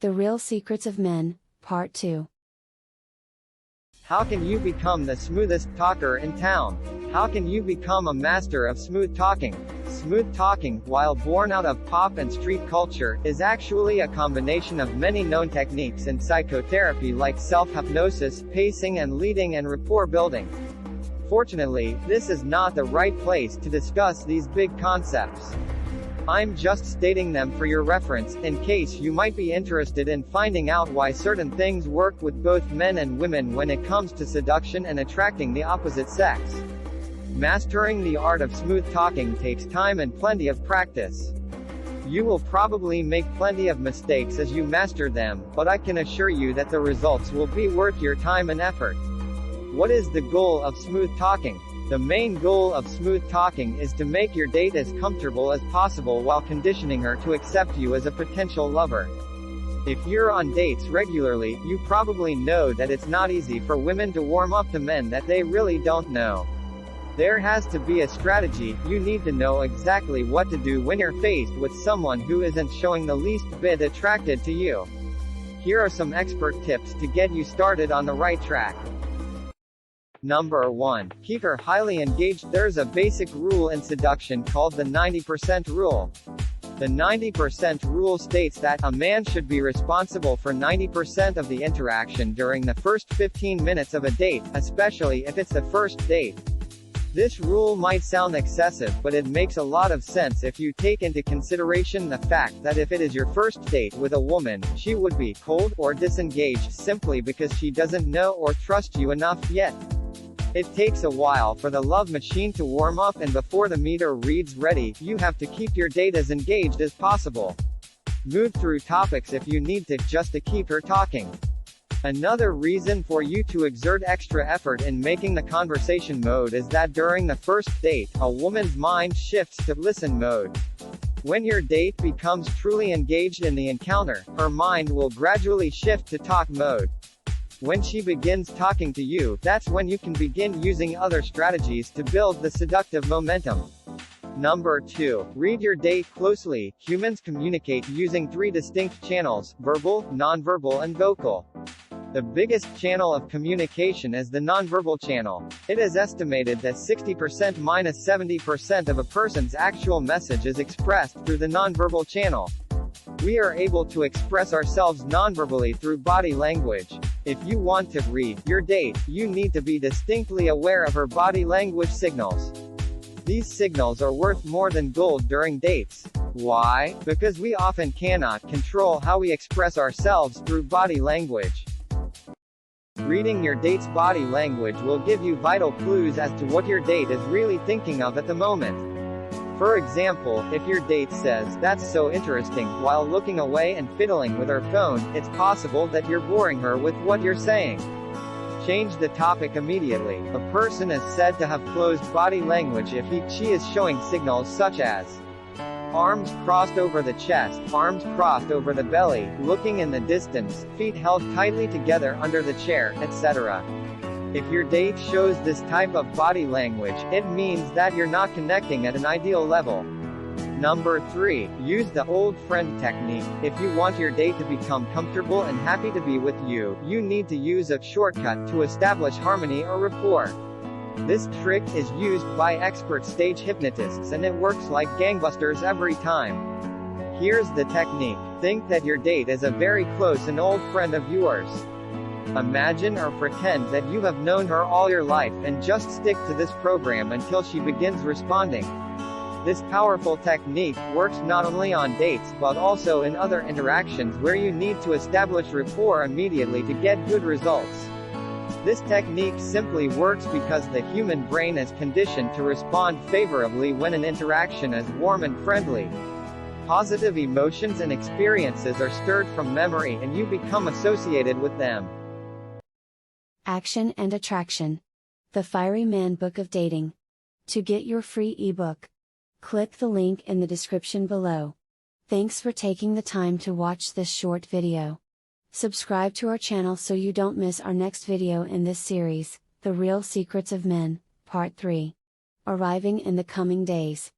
The Real Secrets of Men, Part 2. How can you become the smoothest talker in town? How can you become a master of smooth talking? Smooth talking, while born out of pop and street culture, is actually a combination of many known techniques in psychotherapy like self-hypnosis, pacing and leading and rapport building. Fortunately, this is not the right place to discuss these big concepts. I'm just stating them for your reference, in case you might be interested in finding out why certain things work with both men and women when it comes to seduction and attracting the opposite sex. Mastering the art of smooth talking takes time and plenty of practice. You will probably make plenty of mistakes as you master them, but I can assure you that the results will be worth your time and effort. What is the goal of smooth talking? The main goal of smooth talking is to make your date as comfortable as possible while conditioning her to accept you as a potential lover. If you're on dates regularly, you probably know that it's not easy for women to warm up to men that they really don't know. There has to be a strategy. You need to know exactly what to do when you're faced with someone who isn't showing the least bit attracted to you. Here are some expert tips to get you started on the right track. Number 1. Keep her highly engaged. There's a basic rule in seduction called the 90% rule. The 90% rule states that a man should be responsible for 90% of the interaction during the first 15 minutes of a date, especially if it's the first date. This rule might sound excessive, but it makes a lot of sense if you take into consideration the fact that if it is your first date with a woman, she would be cold or disengaged simply because she doesn't know or trust you enough yet. It takes a while for the love machine to warm up, and before the meter reads ready, you have to keep your date as engaged as possible. Move through topics if you need to, just to keep her talking. Another reason for you to exert extra effort in making the conversation mode is that during the first date, a woman's mind shifts to listen mode. When your date becomes truly engaged in the encounter, her mind will gradually shift to talk mode. When she begins talking to you, that's when you can begin using other strategies to build the seductive momentum. Number 2. Read your date closely. Humans communicate using 3 distinct channels: verbal, nonverbal and vocal. The biggest channel of communication is the nonverbal channel. It is estimated that 60% minus 70% of a person's actual message is expressed through the nonverbal channel. We are able to express ourselves nonverbally through body language. If you want to read your date, you need to be distinctly aware of her body language signals. These signals are worth more than gold during dates. Why? Because we often cannot control how we express ourselves through body language. Reading your date's body language will give you vital clues as to what your date is really thinking of at the moment. For example, if your date says, "That's so interesting," while looking away and fiddling with her phone, it's possible that you're boring her with what you're saying. Change the topic immediately. A person is said to have closed body language if she is showing signals such as arms crossed over the chest, arms crossed over the belly, looking in the distance, feet held tightly together under the chair, etc. If your date shows this type of body language, it means that you're not connecting at an ideal level. Number 3. Use the old friend technique. If you want your date to become comfortable and happy to be with you, you need to use a shortcut to establish harmony or rapport. This trick is used by expert stage hypnotists, and it works like gangbusters every time. Here's the technique. Think that your date is a very close and old friend of yours. Imagine or pretend that you have known her all your life, and just stick to this program until she begins responding. This powerful technique works not only on dates but also in other interactions where you need to establish rapport immediately to get good results. This technique simply works because the human brain is conditioned to respond favorably when an interaction is warm and friendly. Positive emotions and experiences are stirred from memory, and you become associated with them. Action and Attraction. The Fiery Man Book of Dating. To get your free ebook, click the link in the description below. Thanks for taking the time to watch this short video. Subscribe to our channel so you don't miss our next video in this series, The Real Secrets of Men, Part 3. Arriving in the coming days.